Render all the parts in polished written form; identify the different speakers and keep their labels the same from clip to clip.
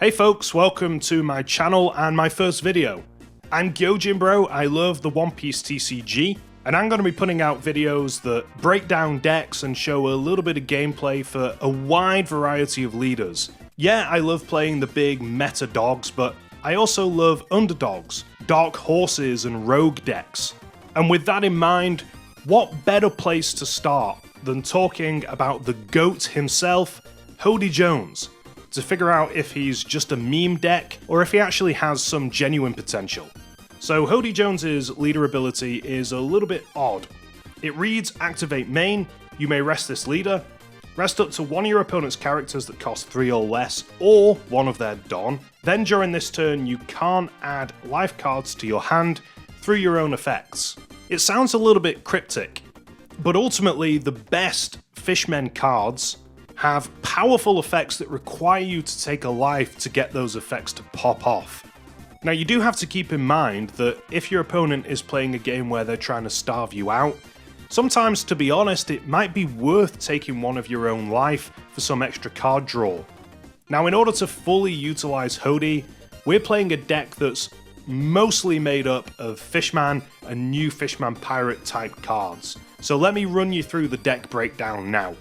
Speaker 1: Hey folks, welcome to my channel and my first video. I'm Gyojin Bro, I love the One Piece TCG, and I'm going to be putting out videos that break down decks and show a little bit of gameplay for a wide variety of leaders. Yeah, I love playing the big meta dogs, but I also love underdogs, dark horses and rogue decks. And with that in mind, what better place to start than talking about the GOAT himself, Hody Jones, to figure out if he's just a meme deck or if he actually has some genuine potential. So Hody Jones's leader ability is a little bit odd. It reads activate main, you may rest this leader, rest up to one of your opponent's characters that cost 3 or less, or one of their Don. Then during this turn you can't add life cards to your hand through your own effects. It sounds a little bit cryptic, but ultimately the best Fishmen cards have powerful effects that require you to take a life to get those effects to pop off. Now you do have to keep in mind that if your opponent is playing a game where they're trying to starve you out, sometimes, to be honest, it might be worth taking one of your own life for some extra card draw. Now in order to fully utilize Hody, we're playing a deck that's mostly made up of Fishman and new Fishman Pirate type cards. So let me run you through the deck breakdown now.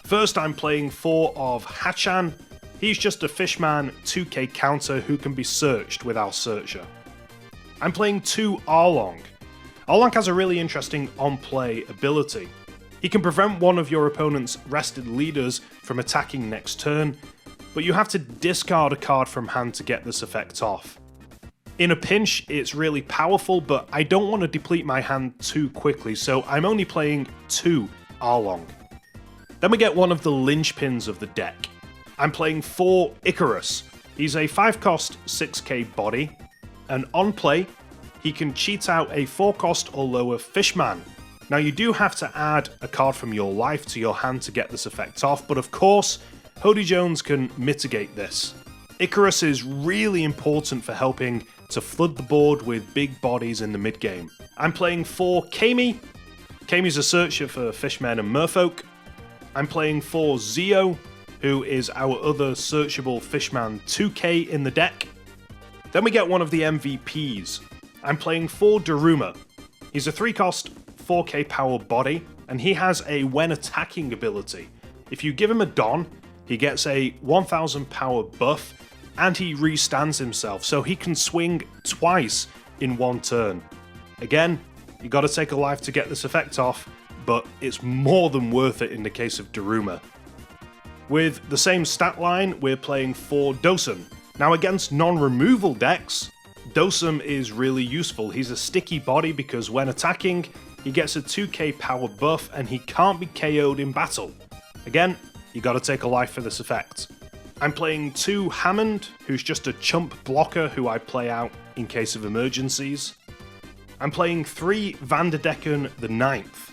Speaker 1: First, I'm playing 4 of Hachan. He's just a Fishman 2k counter who can be searched with our searcher. I'm playing 2 Arlong. Arlong has a really interesting on-play ability. He can prevent one of your opponent's rested leaders from attacking next turn, but you have to discard a card from hand to get this effect off. In a pinch, it's really powerful, but I don't want to deplete my hand too quickly, so I'm only playing 2 Arlong. Then we get one of the linchpins of the deck. I'm playing 4 Icarus. He's a 5-cost 6k body, and on play, he can cheat out a 4-cost or lower Fishman. Now you do have to add a card from your life to your hand to get this effect off, but of course, Hody Jones can mitigate this. Icarus is really important for helping to flood the board with big bodies in the mid-game. I'm playing 4 Kami. Kami's a searcher for Fishmen and Merfolk. I'm playing 4 Zio, who is our other searchable Fishman 2k in the deck. Then we get one of the MVPs. I'm playing 4 Daruma. He's a 3-cost 4k power body, and he has a when attacking ability. If you give him a Don, he gets a 1000 power buff, and he restands himself, so he can swing twice in one turn. Again, you gotta take a life to get this effect off, but it's more than worth it in the case of Daruma. With the same stat line, we're playing 4 Dosum. Now against non-removal decks, Dosum is really useful. He's a sticky body because when attacking, he gets a 2k power buff and he can't be KO'd in battle. Again, you gotta take a life for this effect. I'm playing 2 Hammond, who's just a chump blocker who I play out in case of emergencies. I'm playing 3 Vanderdecken the 9th.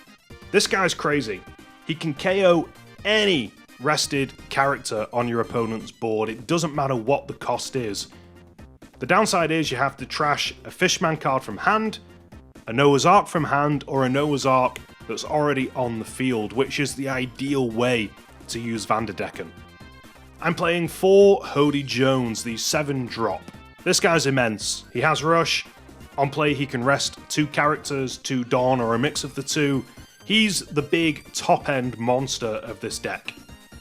Speaker 1: This guy's crazy. He can KO any rested character on your opponent's board. It doesn't matter what the cost is. The downside is you have to trash a Fishman card from hand, a Noah's Ark from hand, or a Noah's Ark that's already on the field, which is the ideal way to use Vanderdecken. I'm playing 4 Hody Jones, the 7-drop. This guy's immense. He has Rush. On play he can rest 2 characters, 2 Dawn, or a mix of the 2. He's the big top-end monster of this deck.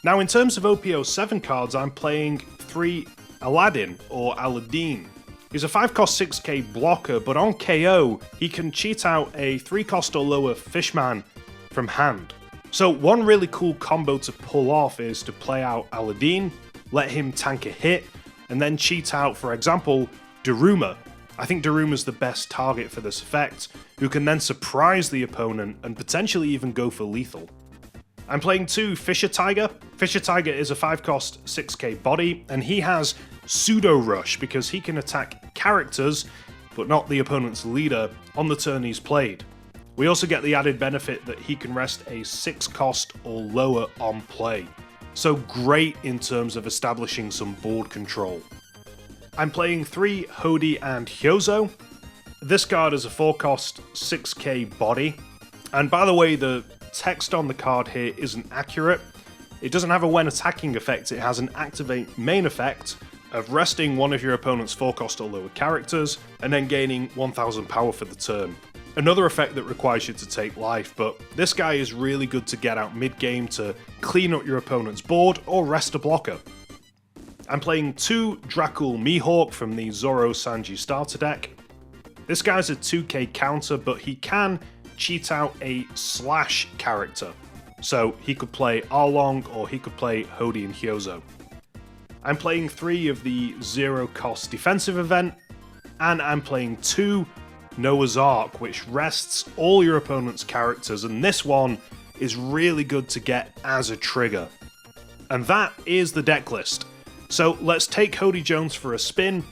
Speaker 1: Now in terms of OP07 cards, I'm playing 3 Aladdin, or Aladdin. He's a 5-cost 6k blocker, but on KO, he can cheat out a 3-cost or lower Fishman from hand. So one really cool combo to pull off is to play out Aladdin, let him tank a hit, and then cheat out, for example, Daruma. I think Daruma's the best target for this effect, who can then surprise the opponent and potentially even go for lethal. I'm playing 2 Fisher Tiger. Fisher Tiger is a 5-cost 6k body, and he has Pseudo Rush because he can attack characters, but not the opponent's leader, on the turn he's played. We also get the added benefit that he can rest a 6-cost or lower on play. So great in terms of establishing some board control. I'm playing 3 Hody and Hyozo. This card is a 4-cost 6k body, and by the way, the text on the card here isn't accurate. It doesn't have a when attacking effect, it has an activate main effect, of resting one of your opponent's 4-cost or lower characters, and then gaining 1000 power for the turn. Another effect that requires you to take life, but this guy is really good to get out mid-game to clean up your opponent's board or rest a blocker. I'm playing 2 Dracul Mihawk from the Zoro Sanji starter deck. This guy's a 2k counter, but he can cheat out a slash character. So he could play Arlong or he could play Hody and Hyozo. I'm playing 3 of the 0-cost defensive event, and I'm playing 2 Noah's Ark, which rests all your opponent's characters, and this one is really good to get as a trigger. And that is the deck list. So let's take Hody Jones for a spin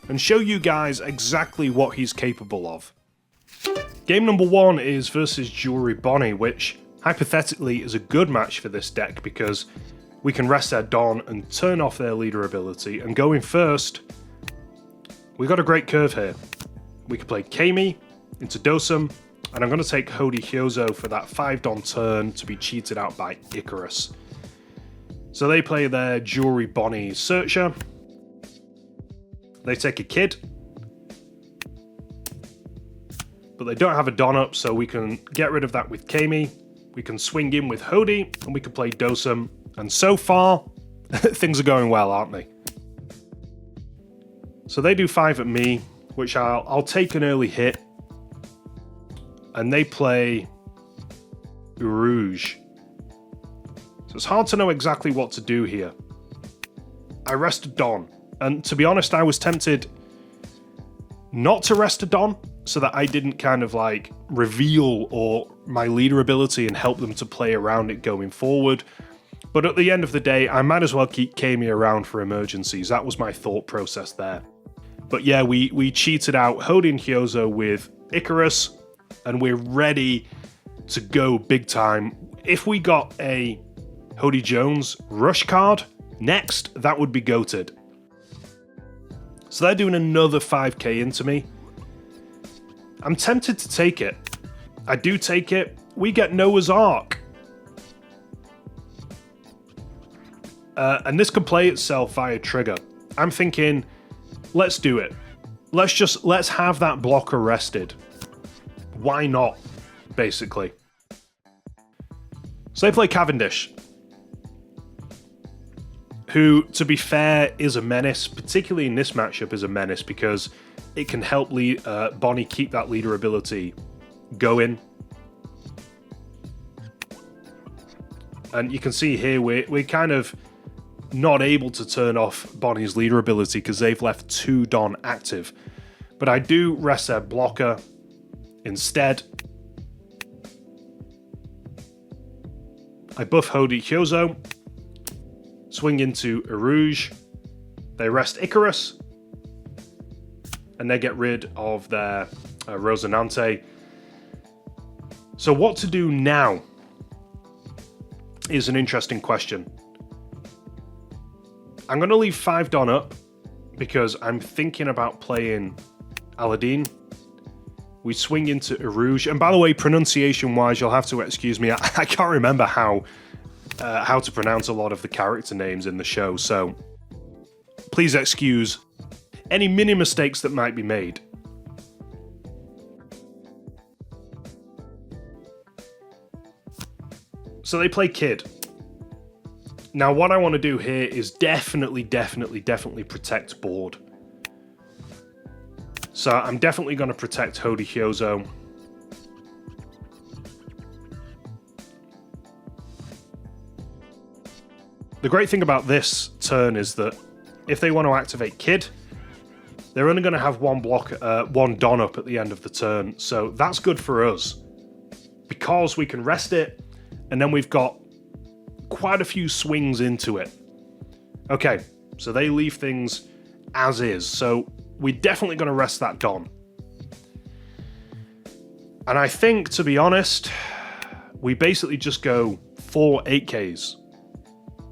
Speaker 1: and show you guys exactly what he's capable of. Game number 1 is versus Jewelry Bonney, which hypothetically is a good match for this deck because we can rest their Don and turn off their leader ability, and going first, we got a great curve here. We could play Kami into Dosum, and I'm going to take Hody Hyozo for that 5 Don turn to be cheated out by Icarus. So they play their Jewelry Bonney Searcher. They take a Kid. But they don't have a Don up, so we can get rid of that with Kami. We can swing in with Hody, and we can play Dosum. And so far, things are going well, aren't they? So they do 5 at me, which I'll take an early hit. And they play Rouge. So it's hard to know exactly what to do here. I rest a Don. And to be honest, I was tempted not to rest a Don, so that I didn't kind of like reveal or my leader ability and help them to play around it going forward. But at the end of the day, I might as well keep Kami around for emergencies. That was my thought process there. But yeah, we cheated out Hody and Hyozo with Icarus, and we're ready to go big time. If we got a Hody Jones rush card next, that would be goated. So they're doing another 5k into me. I'm tempted to take it. I do take it. We get Noah's Ark. And this can play itself via trigger. I'm thinking, let's do it. Let's have that blocker rested. Why not, basically? So they play Cavendish, who, to be fair, is a menace, particularly in this matchup is a menace because it can help Bonney keep that leader ability going. And you can see here we're kind of not able to turn off Bonney's leader ability because they've left 2 Don active. But I do rest their blocker instead. I buff Hody Hyozo, swing into Rouge, they rest Icarus, and they get rid of their Rosinante. So what to do now is an interesting question. I'm going to leave 5 Don up because I'm thinking about playing Aladdin. We swing into Rouge, and by the way, pronunciation-wise, you'll have to excuse me. I can't remember how to pronounce a lot of the character names in the show, so please excuse any mini mistakes that might be made. So they play Kid. Now, what I want to do here is definitely protect board. So I'm definitely going to protect Hody Hyozo. The great thing about this turn is that if they want to activate Kid, they're only going to have one Don up at the end of the turn. So that's good for us because we can rest it, and then we've got quite a few swings into it. Okay, so they leave things as is. So we're definitely going to rest that Don. And I think, to be honest, we basically just go 4 8Ks.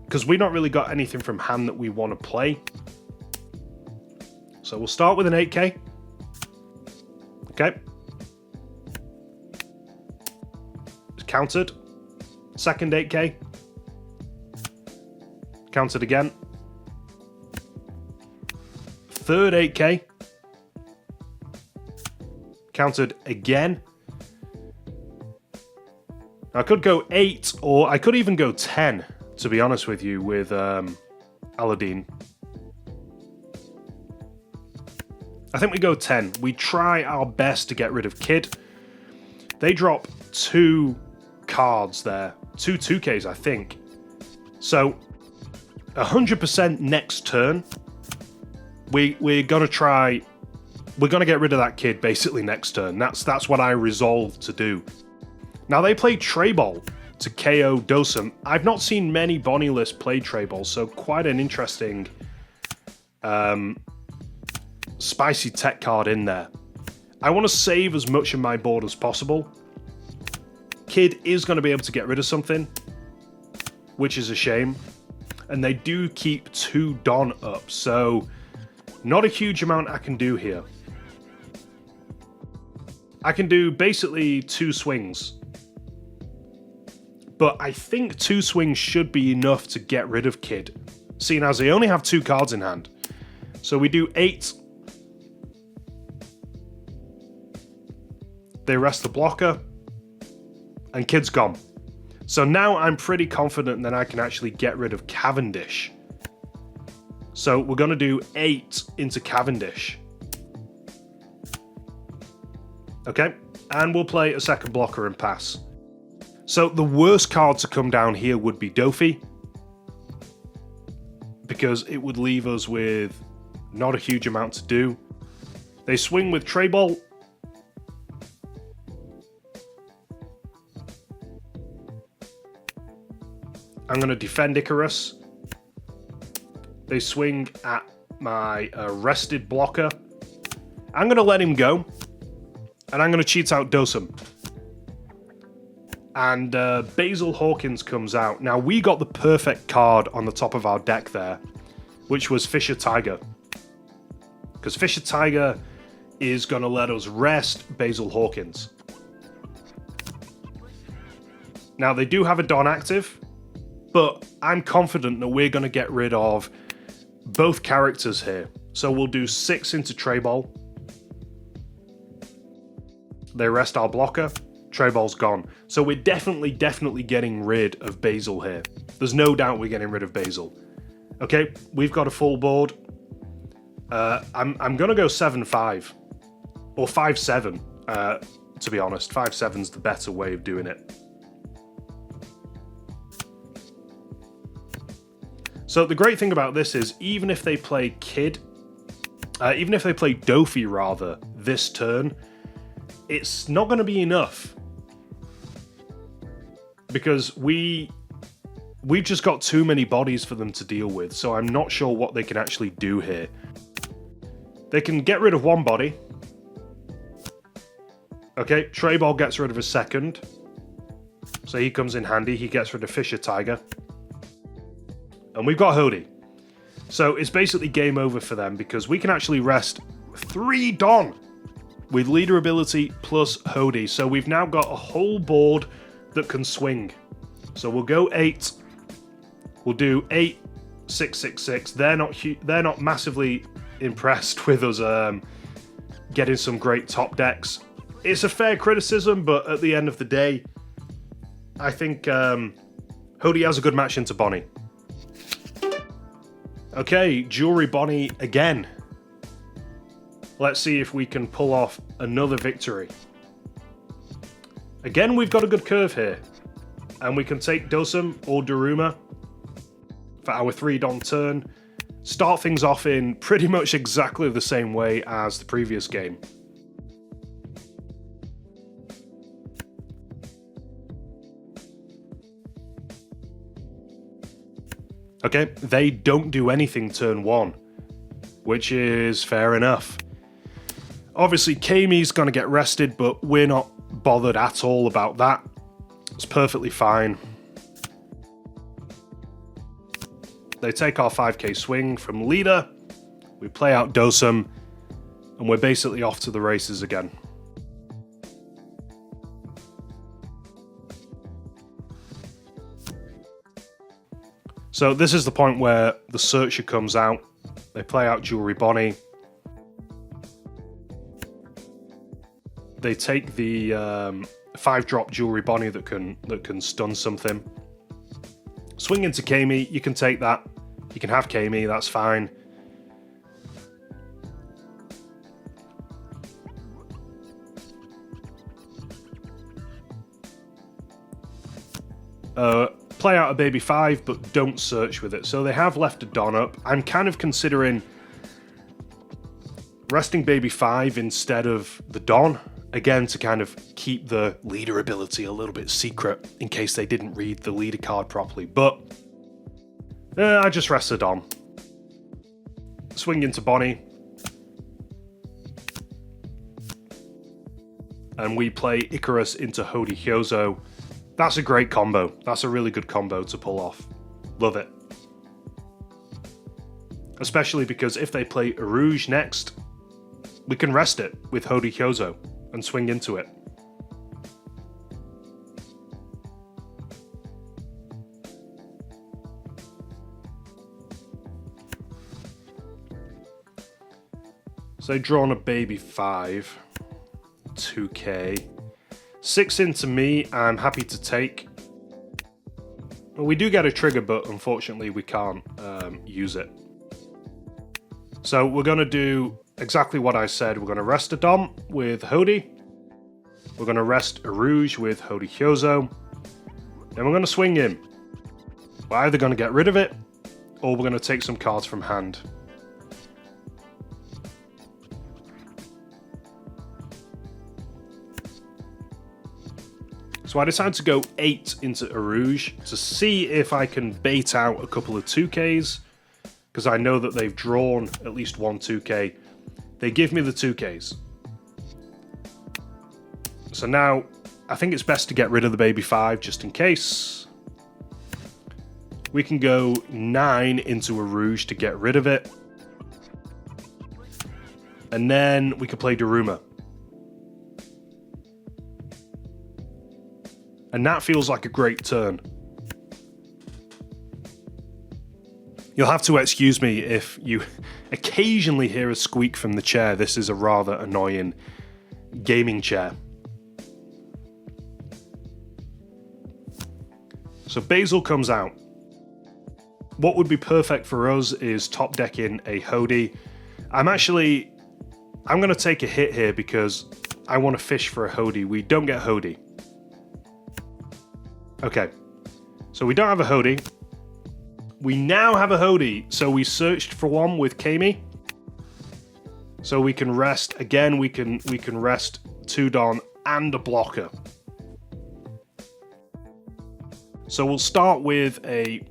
Speaker 1: Because we not really got anything from hand that we want to play. So we'll start with an 8K. Okay. It's countered. Second 8K. Countered again. third 8k. Countered again. I could go 8, or I could even go 10, to be honest with you, with Aladdin. I think we go 10. We try our best to get rid of Kid. They drop 2 cards there. 2 2Ks, I think. So, 100% next turn, we're going to try... We're going to get rid of that Kid, basically, next turn. That's what I resolved to do. Now, they play Treyball to KO Dosum. I've not seen many Bonney lists play Treyball, so quite an interesting spicy tech card in there. I want to save as much of my board as possible. Kid is going to be able to get rid of something, which is a shame. And they do keep 2 Don up, so not a huge amount I can do here. I can do basically 2 swings. But I think 2 swings should be enough to get rid of Kid, seeing as they only have 2 cards in hand. So we do 8. They rest the blocker, and Kid's gone. So now I'm pretty confident that I can actually get rid of Cavendish. So we're going to do 8 into Cavendish. Okay, and we'll play a second blocker and pass. So the worst card to come down here would be Dofi, because it would leave us with not a huge amount to do. They swing with Treyball. I'm going to defend Icarus. They swing at my rested blocker. I'm going to let him go. And I'm going to cheat out Dosum. And Basil Hawkins comes out. Now, we got the perfect card on the top of our deck there, which was Fisher Tiger. Because Fisher Tiger is going to let us rest Basil Hawkins. Now, they do have a Don active, but I'm confident that we're going to get rid of both characters here. So we'll do 6 into Treyball. They rest our blocker. Treyball's gone. So we're definitely getting rid of Basil here. There's no doubt we're getting rid of Basil. Okay, we've got a full board. I'm going to go 7-5. Or 5-7, to be honest. 5-7's the better way of doing it. So the great thing about this is, even if they play Kid, even if they play Dofi rather, this turn, it's not going to be enough. Because we've just got too many bodies for them to deal with, so I'm not sure what they can actually do here. They can get rid of 1 body. Okay, Treyball gets rid of a second. So he comes in handy, he gets rid of Fisher Tiger. And we've got Hody. So it's basically game over for them, because we can actually rest 3 Don with leader ability plus Hody. So we've now got a whole board that can swing. So we'll go 8. We'll do 8, 6, 6, 6. They're not massively impressed with us getting some great top decks. It's a fair criticism, but at the end of the day, I think Hody has a good match into Bonney. Okay, Jewelry Bonney again. Let's see if we can pull off another victory. Again, we've got a good curve here. And we can take Dosum or Daruma for our 3 Don turn. Start things off in pretty much exactly the same way as the previous game. Okay, they don't do anything turn 1, which is fair enough. Obviously, Kami's going to get rested, but we're not bothered at all about that. It's perfectly fine. They take our 5k swing from leader, we play out Dosum, and we're basically off to the races again. So this is the point where the Searcher comes out. They play out Jewelry Bonney. they take the 5-drop jewelry Bonney that can stun something. Swing into Kami, you can take that. You can have Kami, that's fine. Play out a baby 5, but don't search with it. So they have left a Don up. I'm kind of considering resting baby 5 instead of the Don, again to kind of keep the leader ability a little bit secret in case they didn't read the leader card properly. But I just rest the Don. Swing into Bonney. And we play Icarus into Hody Hyozo. That's a great combo. That's a really good combo to pull off. Love it. Especially because if they play Rouge next, we can rest it with Hody Hyozo and swing into it. So drawn a baby 5, 2k. 6 into me, I'm happy to take. Well, we do get a trigger, but unfortunately we can't use it. So we're going to do exactly what I said. We're going to rest a Dom with Hody. We're going to rest a Rouge with Hody Hyozo. Then we're going to swing in. We're either going to get rid of it, or we're going to take some cards from hand. So I decided to go 8 into a Rouge to see if I can bait out a couple of 2Ks, because I know that they've drawn at least one 2K. They give me the 2Ks. So now I think it's best to get rid of the baby 5 just in case. We can go 9 into a Rouge to get rid of it. And then we can play Daruma. And that feels like a great turn. You'll have to excuse me if you occasionally hear a squeak from the chair. This is a rather annoying gaming chair. So Basil comes out. What would be perfect for us is top decking a Hody. I'm going to take a hit here because I want to fish for a Hody. We don't get Hody. Okay, so we don't have a Hody. We now have a Hody, so we searched for one with Kami. So we can rest, again, we can rest 2 Don and a blocker. So we'll start with a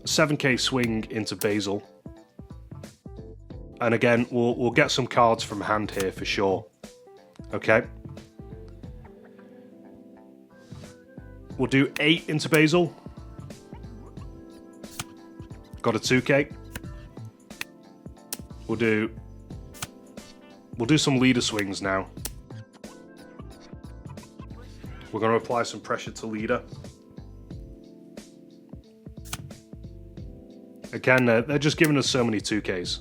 Speaker 1: 7k swing into Basil. And again, we'll get some cards from hand here for sure. Okay. We'll do 8 into Basil. Got a 2k. We'll do some leader swings now. We're going to apply some pressure to leader. Again, they're just giving us so many 2Ks.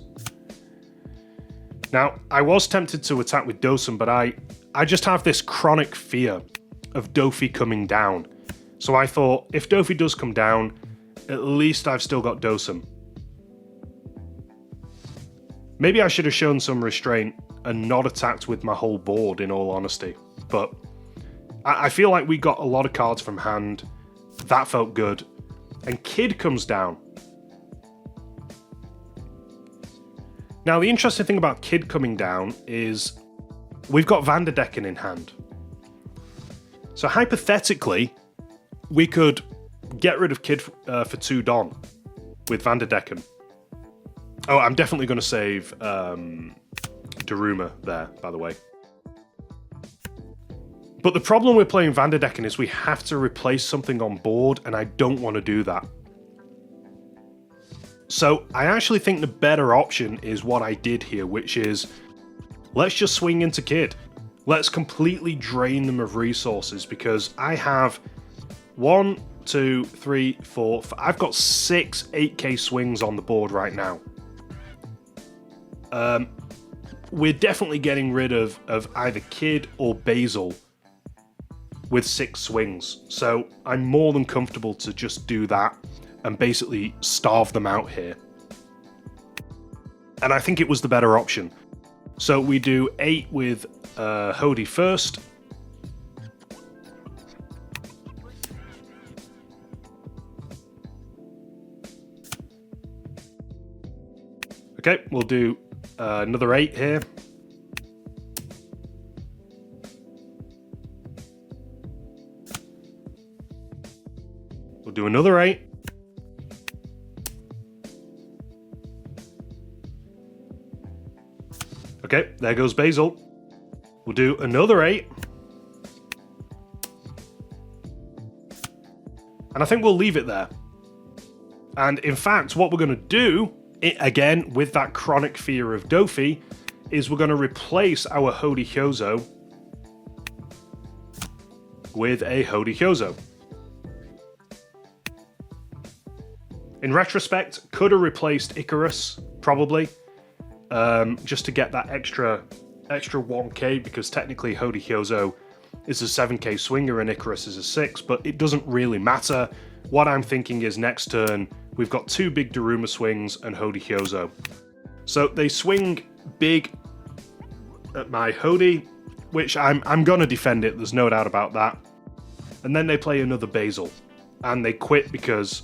Speaker 1: Now, I was tempted to attack with Dosun, but I just have this chronic fear of Dofi coming down. So I thought, if Dofi does come down, at least I've still got Dosun. Maybe I should have shown some restraint and not attacked with my whole board, in all honesty. But I feel like we got a lot of cards from hand. That felt good. And Kid comes down. Now, the interesting thing about Kid coming down is we've got Vanderdecken in hand. So hypothetically, we could get rid of Kid for 2 Don with Vanderdecken. Oh, I'm definitely going to save Daruma there, by the way. But the problem with playing Vanderdecken is we have to replace something on board, and I don't want to do that. So I actually think the better option is what I did here, which is let's just swing into Kid. Let's completely drain them of resources, because I have 1, 2, 3, 4, I've got 6 8k swings on the board right now. we're definitely getting rid of either Kid or Basil with 6 swings. So I'm more than comfortable to just do that and basically starve them out here. And I think it was the better option. So we do 8 with Hody first. Okay, we'll do another 8 here. We'll do another 8. Okay, there goes Basil. We'll do another 8. And I think we'll leave it there. And in fact, what we're going to do, again, with that chronic fear of Dofi, is we're going to replace our Hody Hyozo with a Hody Hyozo. In retrospect, could have replaced Icarus, probably, just to get that extra 1k, because technically Hody Hyozo is a 7k swinger and Icarus is a 6, but it doesn't really matter. What I'm thinking is next turn, we've got 2 big Daruma swings and Hody Hyozo. So they swing big at my Hody, which I'm going to defend it, there's no doubt about that. And then they play another Basil, and they quit because,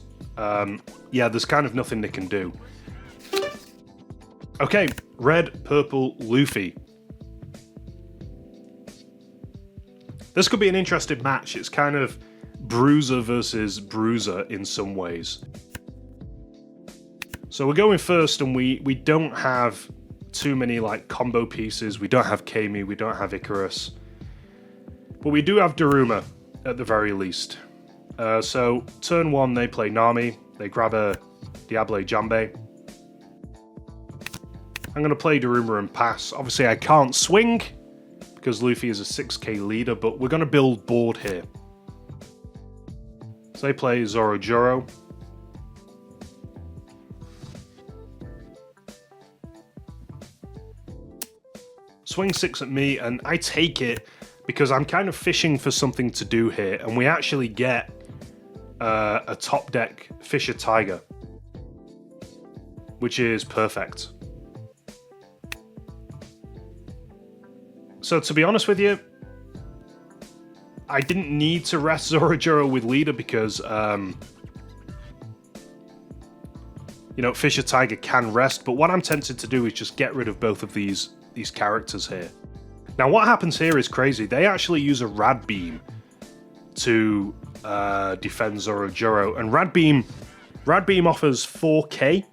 Speaker 1: yeah, there's kind of nothing they can do. Okay, red, purple, Luffy. This could be an interesting match. It's kind of Bruiser versus Bruiser in some ways. So we're going first, and we don't have too many like combo pieces. We don't have Kami, we don't have Icarus. But we do have Daruma, at the very least. So turn 1, they play Nami. They grab a Diable Jambe. I'm going to play Daruma and pass. Obviously, I can't swing because Luffy is a 6k leader, but we're going to build board here. So they play Zorojoro. Swing 6 at me, and I take it because I'm kind of fishing for something to do here, and we actually get a top deck Fisher Tiger, which is perfect. So to be honest with you, I didn't need to rest Zorojoro with leader because, you know, Fisher Tiger can rest, but what I'm tempted to do is just get rid of both of these characters here. Now what happens here is crazy. They actually use a Rad Beam to defend Zorojoro, and Rad Beam offers 4k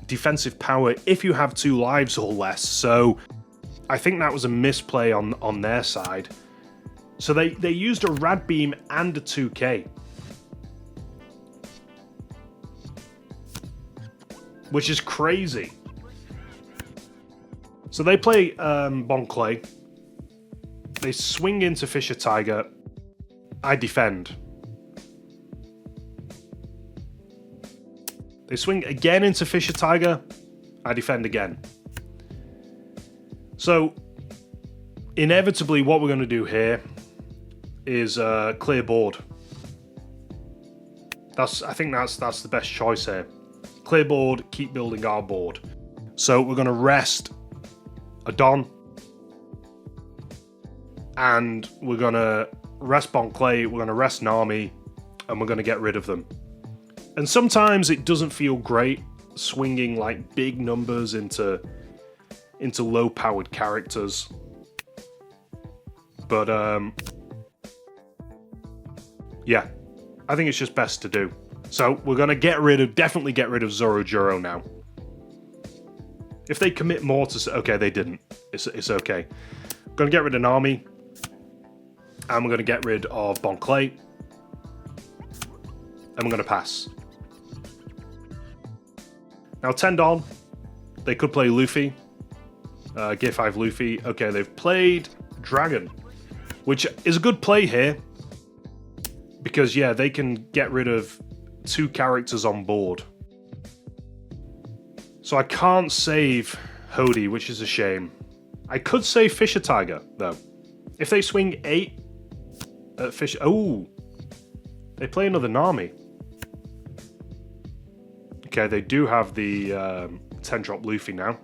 Speaker 1: defensive power if you have 2 lives or less, so I think that was a misplay on their side. So they used a Rad Beam and a 2k, which is crazy. So they play Bon Clay. They swing into Fisher Tiger. I defend. They swing again into Fisher Tiger. I defend again. So inevitably what we're going to do here is clear board. I think that's the best choice here. Clear board, keep building our board. So we're going to rest Adon, and we're going to rest Bon Clay, we're going to rest Nami, and we're going to get rid of them. And sometimes it doesn't feel great swinging like big numbers into low-powered characters. But, yeah, I think it's just best to do. So we're going to definitely get rid of Zorojoro now. If they commit more to... Okay, they didn't. It's okay. We're going to get rid of Nami. And we're going to get rid of Bon Clay. And we're going to pass. Now, Tendon. They could play Luffy. Gear 5 Luffy. Okay, they've played Dragon, which is a good play here. Because, yeah, they can get rid of 2 characters on board. So I can't save Hody, which is a shame. I could say Fisher Tiger, though. If they swing 8 at Fisher... Oh! They play another Nami. Okay, they do have the 10-drop Luffy now.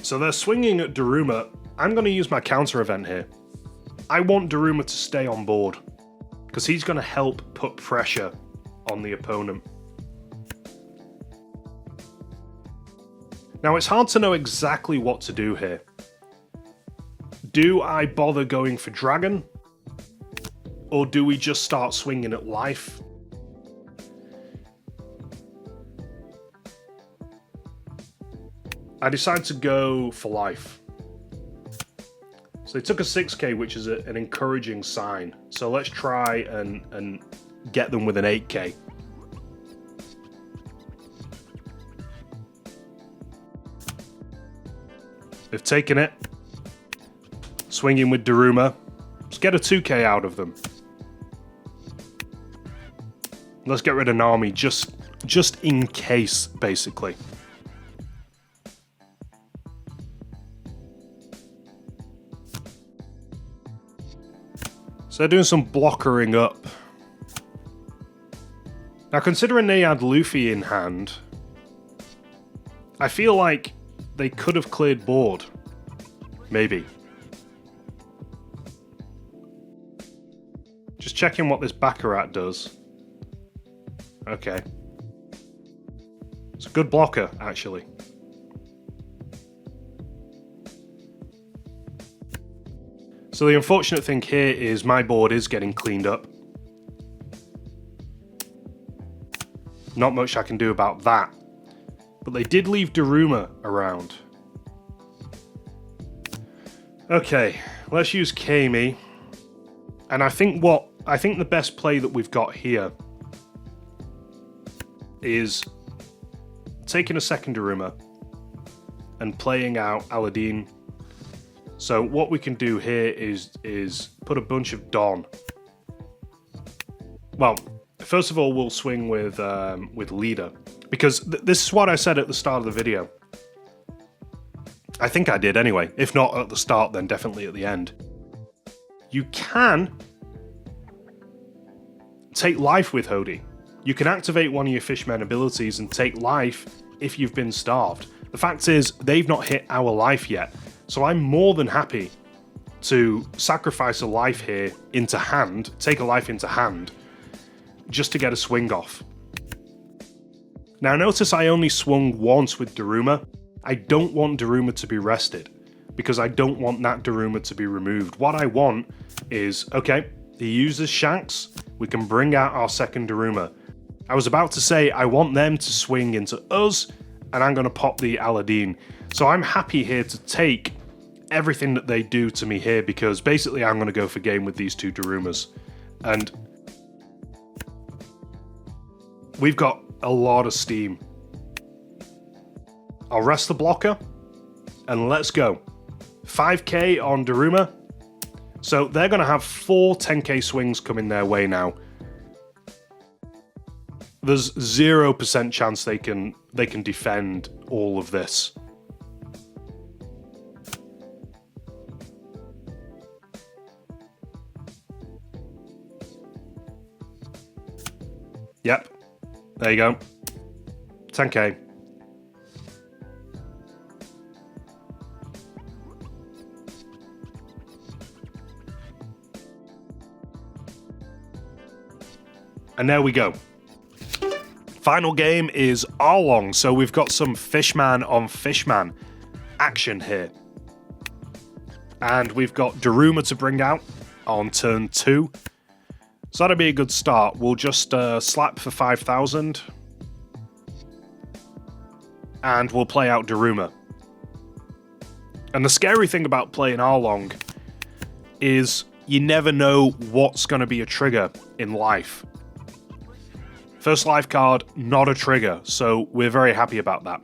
Speaker 1: So they're swinging at Daruma. I'm going to use my counter event here. I want Daruma to stay on board, because he's going to help put pressure on the opponent. Now, it's hard to know exactly what to do here. Do I bother going for Dragon? Or do we just start swinging at Life? I decided to go for Life. So they took a 6k, which is an encouraging sign. So let's try and get them with an 8k. They've taken it. Swinging with Daruma. Let's get a 2k out of them. Let's get rid of Nami, just in case, basically. So they're doing some blockering up. Now, considering they had Luffy in hand, I feel like they could have cleared board. Maybe. Just checking what this Baccarat does. Okay. It's a good blocker, actually. So the unfortunate thing here is my board is getting cleaned up. Not much I can do about that. But they did leave Daruma around. Okay, let's use Kami. And I think the best play that we've got here is taking a second Daruma and playing out Aladdin. So what we can do here is put a bunch of Don. Well, first of all, we'll swing with Leader, because this is what I said at the start of the video. I think I did anyway. If not at the start, then definitely at the end. You can take Life with Hody. You can activate one of your Fishman abilities and take Life if you've been starved. The fact is, they've not hit our Life yet. So I'm more than happy to sacrifice a Life here into hand, take a Life into hand, just to get a swing off. Now notice I only swung once with Daruma. I don't want Daruma to be rested, because I don't want that Daruma to be removed. What I want is, okay, he uses Shanks, we can bring out our second Daruma. I was about to say I want them to swing into us, and I'm going to pop the Aladdin. So I'm happy here to take everything that they do to me here, because basically I'm going to go for game with these two Darumas. And we've got a lot of steam. I'll rest the blocker, and let's go. 5k on Daruma. So they're going to have 4 10k swings coming their way now. There's 0% chance they can defend all of this. Yep. There you go. 10k. And there we go. Final game is Arlong, so we've got some Fishman on Fishman action here. And we've got Daruma to bring out on turn 2. So that'll be a good start. We'll just slap for 5,000. And we'll play out Daruma. And the scary thing about playing Arlong is you never know what's going to be a trigger in life. First life card, not a trigger, so we're very happy about that.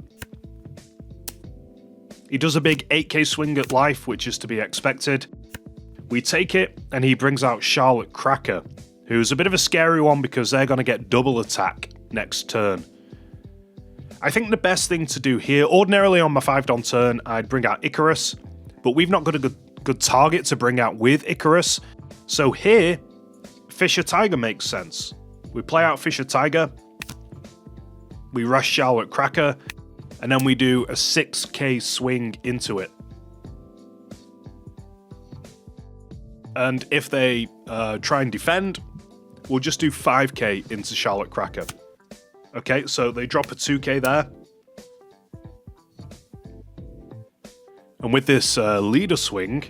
Speaker 1: He does a big 8k swing at life, which is to be expected. We take it, and he brings out Charlotte Cracker, who's a bit of a scary one because they're going to get double attack next turn. I think the best thing to do here, ordinarily on my 5-Don turn, I'd bring out Icarus, but we've not got a good target to bring out with Icarus. So here, Fisher Tiger makes sense. We play out Fisher Tiger, we rush Charlotte Cracker, and then we do a 6k swing into it. And if they try and defend, we'll just do 5k into Charlotte Cracker. Okay, so they drop a 2k there. And with this leader swing,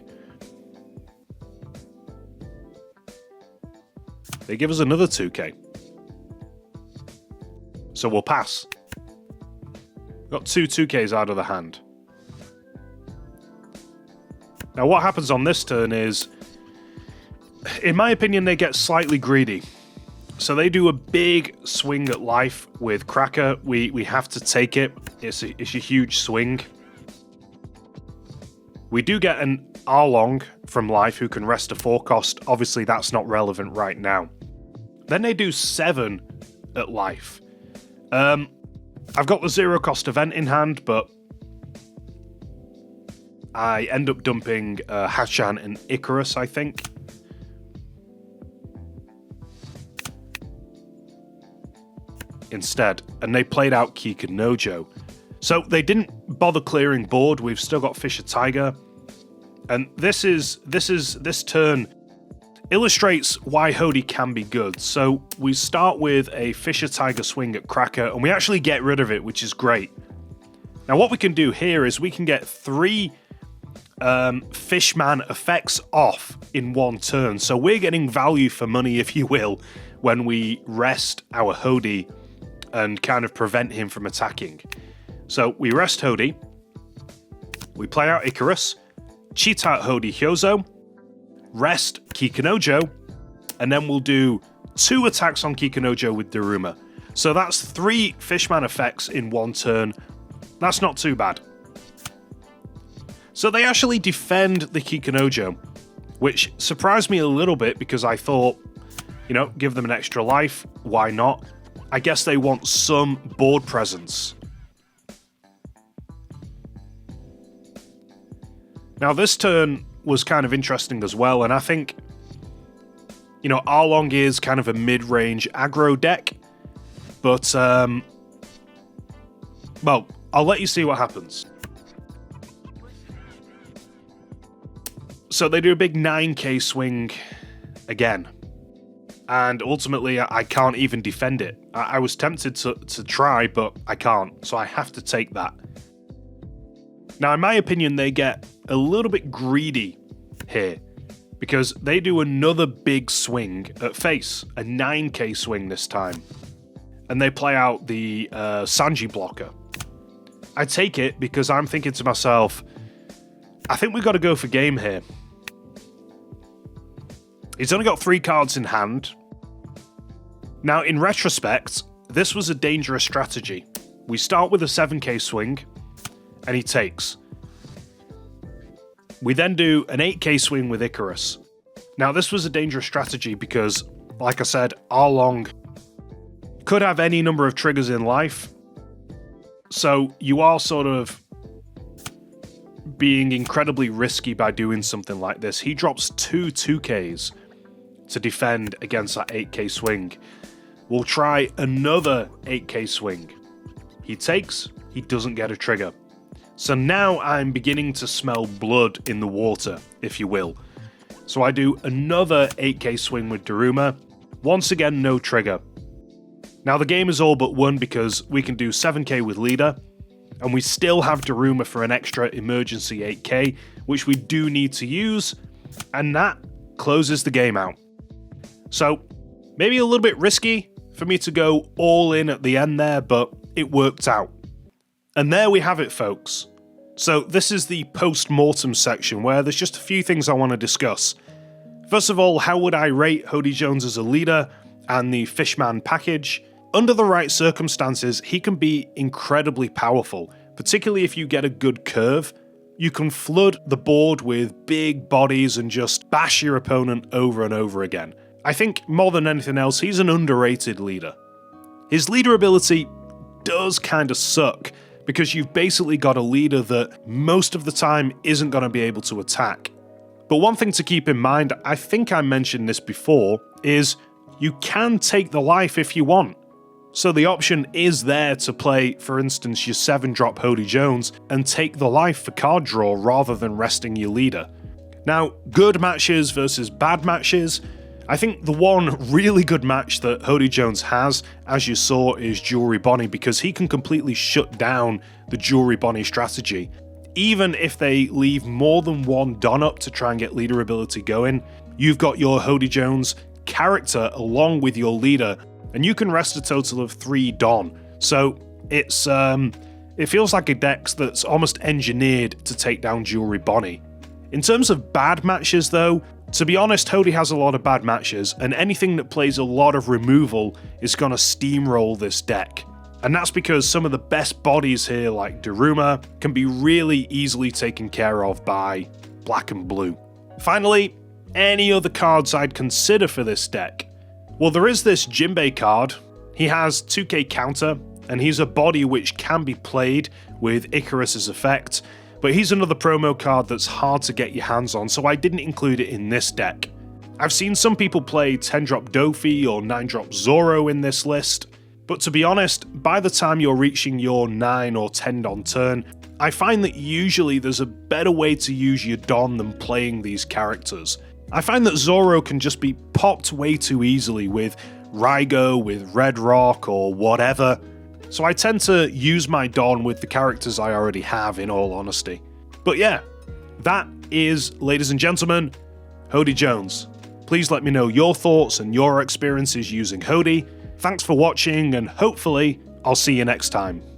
Speaker 1: they give us another 2k. So we'll pass. Got two 2ks out of the hand. Now what happens on this turn is, in my opinion, they get slightly greedy. So they do a big swing at life with Cracker. We have to take it. It's a huge swing. We do get an Arlong from life who can rest a 4-cost. Obviously, that's not relevant right now. Then they do 7 at life. I've got the 0-cost event in hand, but I end up dumping Hachan and Icarus, I think. Instead, and they played out Kikanojo. So they didn't bother clearing board. We've still got Fisher Tiger, and this turn illustrates why Hody can be good. So we start with a Fisher Tiger swing at Cracker, and we actually get rid of it, which is great. Now what we can do here is we can get 3 Fishman effects off in one turn. So we're getting value for money, if you will, when we rest our Hody and kind of prevent him from attacking. So we rest Hody, we play out Icarus, cheat out Hody Hyozo, rest Kikanojo, and then we'll do 2 attacks on Kikanojo with Daruma. So that's 3 Fishman effects in one turn. That's not too bad. So they actually defend the Kikanojo, which surprised me a little bit because I thought, you know, give them an extra life, why not? I guess they want some board presence. Now this turn was kind of interesting as well, and I think, you know, Arlong is kind of a mid-range aggro deck, but, well, I'll let you see what happens. So they do a big 9k swing again. And ultimately, I can't even defend it. I was tempted to try, but I can't, so I have to take that. Now, in my opinion, they get a little bit greedy here, because they do another big swing at face, a 9k swing this time. And they play out the Sanji blocker. I take it because I'm thinking to myself, I think we've got to go for game here. He's only got 3 cards in hand. Now, in retrospect, this was a dangerous strategy. We start with a 7k swing, and he takes. We then do an 8k swing with Icarus. Now, this was a dangerous strategy because, like I said, Arlong could have any number of triggers in life. So you are sort of being incredibly risky by doing something like this. He drops 2 2ks to defend against that 8k swing. We'll try another 8k swing. He takes, he doesn't get a trigger. So now I'm beginning to smell blood in the water, if you will. So I do another 8k swing with Daruma. Once again, no trigger. Now the game is all but won because we can do 7k with Leader, and we still have Daruma for an extra emergency 8k, which we do need to use, and that closes the game out. So, maybe a little bit risky for me to go all in at the end there, but it worked out. And there we have it, folks. So this is the post-mortem section where there's just a few things I want to discuss. First of all, how would I rate Hody Jones as a leader and the Fishman package? Under the right circumstances, he can be incredibly powerful, particularly if you get a good curve. You can flood the board with big bodies and just bash your opponent over and over again. I think more than anything else, he's an underrated leader. His leader ability does kind of suck, because you've basically got a leader that most of the time isn't going to be able to attack. But one thing to keep in mind, I think I mentioned this before, is you can take the life if you want. So the option is there to play, for instance, your 7-drop Hody Jones and take the life for card draw rather than resting your leader. Now, good matches versus bad matches. I think the one really good match that Hody Jones has, as you saw, is Jewelry Bonney, because he can completely shut down the Jewelry Bonney strategy. Even if they leave more than one Don up to try and get leader ability going, you've got your Hody Jones character along with your leader, and you can rest a total of 3 Don. So it's it feels like a deck that's almost engineered to take down Jewelry Bonney. In terms of bad matches though, to be honest, Hody has a lot of bad matches, and anything that plays a lot of removal is going to steamroll this deck. And that's because some of the best bodies here, like Daruma, can be really easily taken care of by black and blue. Finally, any other cards I'd consider for this deck? Well, there is this Jinbei card. He has 2k counter, and he's a body which can be played with Icarus's effect, but he's another promo card that's hard to get your hands on, so I didn't include it in this deck. I've seen some people play 10-drop Dofi or 9-drop Zoro in this list, but to be honest, by the time you're reaching your 9 or 10 Don turn, I find that usually there's a better way to use your Don than playing these characters. I find that Zoro can just be popped way too easily with Raigo, with Red Rock, or whatever, so I tend to use my Don with the characters I already have, in all honesty. But yeah, that is, ladies and gentlemen, Hody Jones. Please let me know your thoughts and your experiences using Hody. Thanks for watching, and hopefully I'll see you next time.